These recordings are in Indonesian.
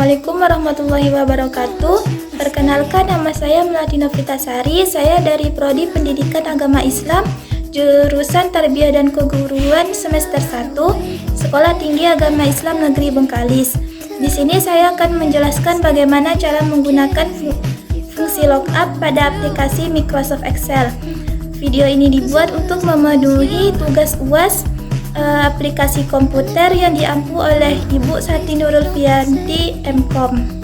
Assalamualaikum warahmatullahi wabarakatuh. Perkenalkan, nama saya Melati Novitasari. Saya dari Prodi Pendidikan Agama Islam, jurusan Tarbiyah dan Keguruan semester 1, Sekolah Tinggi Agama Islam Negeri Bengkalis. Di sini saya akan menjelaskan bagaimana cara menggunakan fungsi lookup pada aplikasi Microsoft Excel. Video ini dibuat untuk memenuhi tugas UAS aplikasi komputer yang diampu oleh Ibu Sati Nurul Fianti MKOM.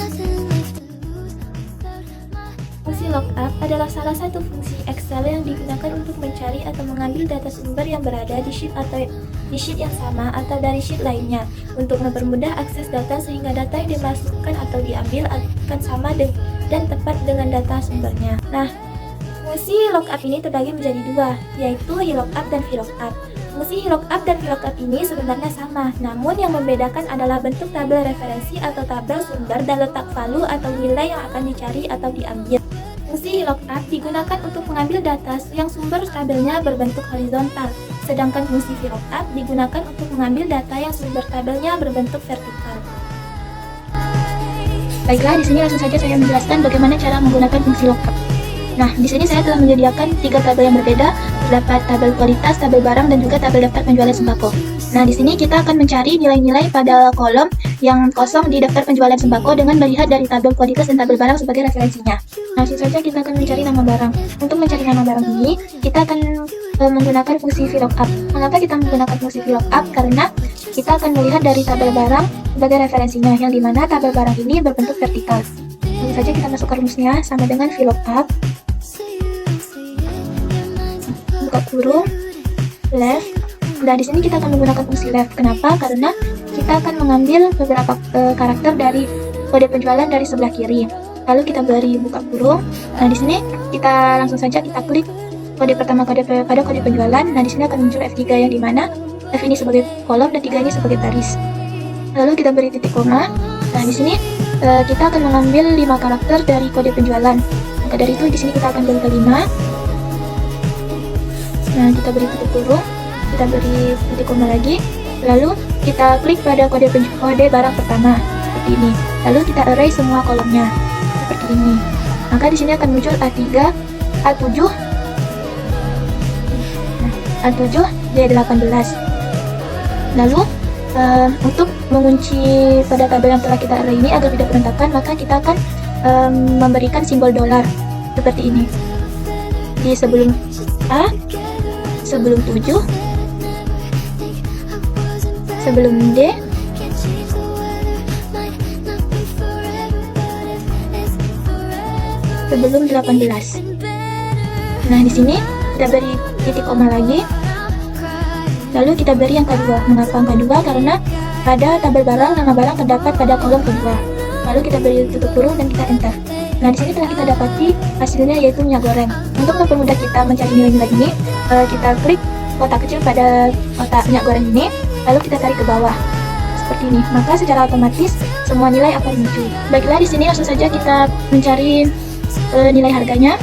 Fungsi lookup adalah salah satu fungsi Excel yang digunakan untuk mencari atau mengambil data sumber yang berada di sheet yang sama atau dari sheet lainnya untuk mempermudah akses data sehingga data yang dimasukkan atau diambil akan sama dan tepat dengan data sumbernya. Nah, fungsi lookup ini terbagi menjadi dua, yaitu VLOOKUP dan VLOOKUP. Fungsi VLOOKUP dan VLOOKUP ini sebenarnya sama, namun yang membedakan adalah bentuk tabel referensi atau tabel sumber dan letak value atau nilai yang akan dicari atau diambil. Fungsi VLOOKUP digunakan untuk mengambil data yang sumber tabelnya berbentuk horizontal, sedangkan fungsi VLOOKUP digunakan untuk mengambil data yang sumber tabelnya berbentuk vertikal. Baiklah, di sini langsung saja saya menjelaskan bagaimana cara menggunakan fungsi lookup. Nah, di sini saya telah menyediakan 3 tabel yang berbeda, terdapat tabel kualitas, tabel barang, dan juga tabel daftar penjualan sembako. Nah, di sini kita akan mencari nilai-nilai pada kolom yang kosong di daftar penjualan sembako dengan melihat dari tabel kualitas dan tabel barang sebagai referensinya. Langsung saja kita akan mencari nama barang. Untuk mencari nama barang ini, kita akan menggunakan fungsi VLOOKUP. Mengapa kita menggunakan fungsi VLOOKUP? Karena kita akan melihat dari tabel barang sebagai referensinya, yang dimana tabel barang ini berbentuk vertikal. Langsung saja kita masukkan rumusnya sama dengan VLOOKUP, buka kurung, left. Nah, di sini kita akan menggunakan fungsi left. Kenapa? Karena kita akan mengambil beberapa karakter dari kode penjualan dari sebelah kiri. Lalu kita beri buka kurung. Nah, di sini kita langsung saja kita klik kode pertama pada kode penjualan. Nah, di sini akan muncul F3 yang dimana F ini sebagai kolom dan 3 ini sebagai baris. Lalu kita beri titik koma. Nah, di sini kita akan mengambil 5 karakter dari kode penjualan. Maka dari itu di sini kita akan beri ke 5. Nah, kita beri titik kurung, kita beri titik koma lagi, lalu kita klik pada kode barang pertama seperti ini. Lalu kita array semua kolomnya seperti ini. Maka di sini akan muncul A3, A7, A7, D18. Lalu untuk mengunci pada tabel yang telah kita array ini agar tidak berantakan, maka kita akan memberikan simbol dolar seperti ini di sebelum A, sebelum 7, sebelum D, sebelum 18. Nah, di sini kita beri titik koma lagi. Lalu kita beri yang kedua. Mengapa yang kedua? Karena pada tabel barang, nama barang terdapat pada kolom kedua. Lalu kita beri tutup kurung dan kita enter. Nah, di sini telah kita dapati hasilnya yaitu minyak goreng. Untuk mempermudah kita mencari nilai-nilai ini, kita klik kotak kecil pada kotak minyak goreng ini, lalu kita tarik ke bawah seperti ini. Maka secara otomatis semua nilai akan muncul. Baiklah, di sini langsung saja kita mencari nilai harganya.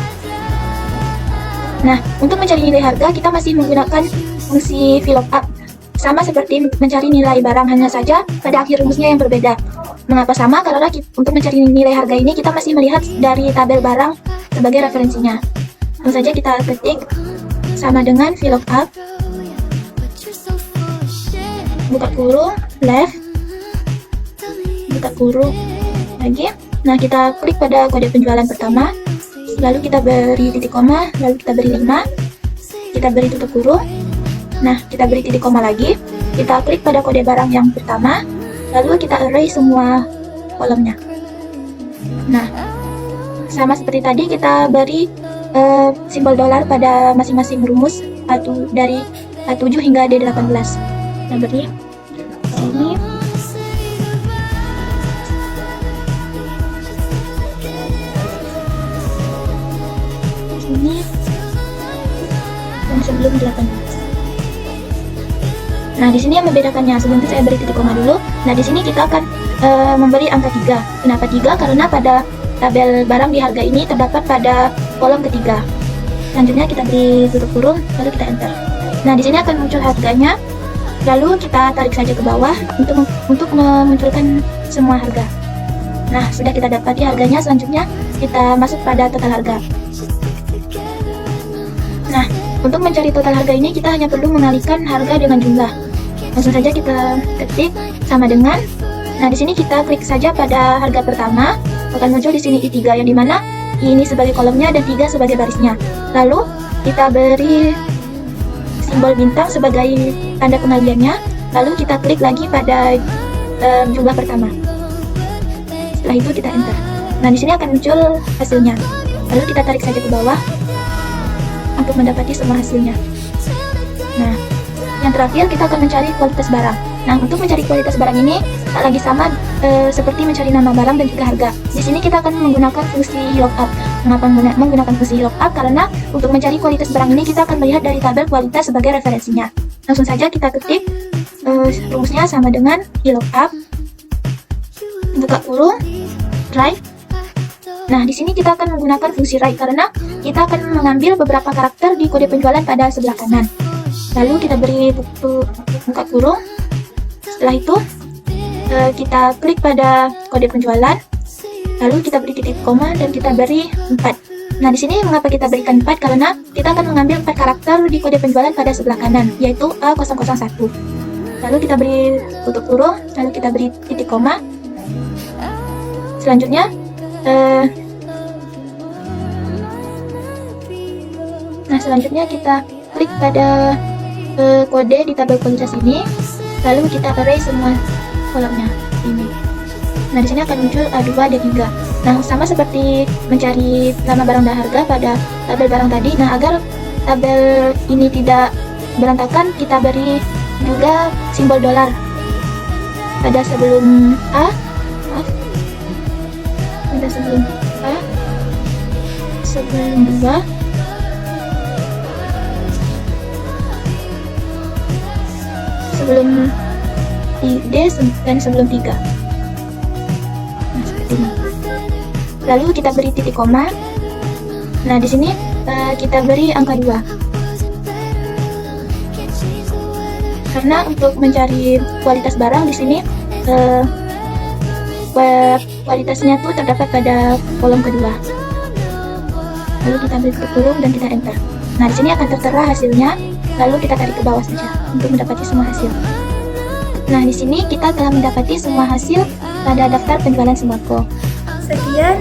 Nah, untuk mencari nilai harga kita masih menggunakan fungsi VLOOKUP. Sama seperti mencari nilai barang, hanya saja pada akhir rumusnya yang berbeda. Mengapa sama? Karena untuk mencari nilai harga ini kita masih melihat dari tabel barang sebagai referensinya. Langsung saja kita ketik sama dengan VLOOKUP, buka kurung, left, buka kurung lagi. Nah, kita klik pada kode penjualan pertama, lalu kita beri titik koma, lalu kita beri 5, kita beri tutup kurung. Nah, kita beri titik koma lagi, kita klik pada kode barang yang pertama, lalu kita array semua kolomnya. Nah, sama seperti tadi kita beri simbol dolar pada masing-masing rumus dari A7 hingga D18. Kita beri ini. Ini yang sebelum 18. Nah, di sini yang membedakannya, sebelum itu saya beri titik koma dulu. Nah, di sini kita akan memberi angka 3. Kenapa 3? Karena pada tabel barang di harga ini terdapat pada kolom ketiga. Selanjutnya kita beri tutup kurung, lalu kita enter. Nah, di sini akan muncul harganya. Lalu kita tarik saja ke bawah untuk memunculkan semua harga. Nah, sudah kita dapati harganya. Selanjutnya kita masuk pada total harga. Nah, untuk mencari total harga ini kita hanya perlu mengalihkan harga dengan jumlah. Langsung saja kita ketik sama dengan. Nah, di sini kita klik saja pada harga pertama. Akan muncul di sini I3, yang dimana I ini sebagai kolomnya dan 3 sebagai barisnya. Lalu kita beri simbol bintang sebagai tanda pengaliannya. Lalu kita klik lagi pada jumlah pertama. Setelah itu kita enter. Nah, di sini akan muncul hasilnya. Lalu kita tarik saja ke bawah untuk mendapati semua hasilnya. Nah, yang terakhir kita akan mencari kualitas barang. Nah, untuk mencari kualitas barang ini tak lagi sama seperti mencari nama barang dan juga harga. Di sini kita akan menggunakan fungsi lookup. Mengapa menggunakan fungsi lookup? Karena untuk mencari kualitas barang ini kita akan melihat dari tabel kualitas sebagai referensinya. Langsung saja kita ketik rumusnya sama dengan lookup, buka kurung, right. Nah, di sini kita akan menggunakan fungsi right karena kita akan mengambil beberapa karakter di kode penjualan pada sebelah kanan. Lalu kita beri buka kurung. Setelah itu kita klik pada kode penjualan. Lalu kita beri titik koma dan kita beri 4. Nah, di sini mengapa kita berikan 4? Karena kita akan mengambil 4 karakter di kode penjualan pada sebelah kanan, yaitu A001. Lalu kita beri tutup kurung, lalu kita beri titik koma. Selanjutnya selanjutnya kita klik pada kode di tabel kualitas ini, lalu kita array semua kolomnya ini. Nah, di sini akan muncul A2 dan 3. Nah, sama seperti mencari nama barang dan harga pada tabel barang tadi. Nah, agar tabel ini tidak berantakan, kita beri juga simbol dolar pada sebelum A. Pada sebelum A, sebelum 2, sebelum D, dan sebelum 3. Nah, seperti ini. Lalu kita beri titik koma. Nah, di sini kita beri angka 2. Karena untuk mencari kualitas barang di sini kualitasnya tuh terdapat pada kolom kedua. Lalu kita beri kurung dan kita enter. Nah, di sini akan tertera hasilnya. Lalu kita tarik ke bawah saja untuk mendapati semua hasil. Nah, di sini kita telah mendapati semua hasil pada daftar penjualan sembako. Sekian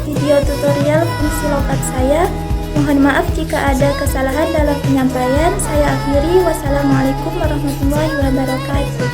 video tutorial fungsi lookup saya. Mohon maaf jika ada kesalahan dalam penyampaian. Saya akhiri. Wassalamualaikum warahmatullahi wabarakatuh.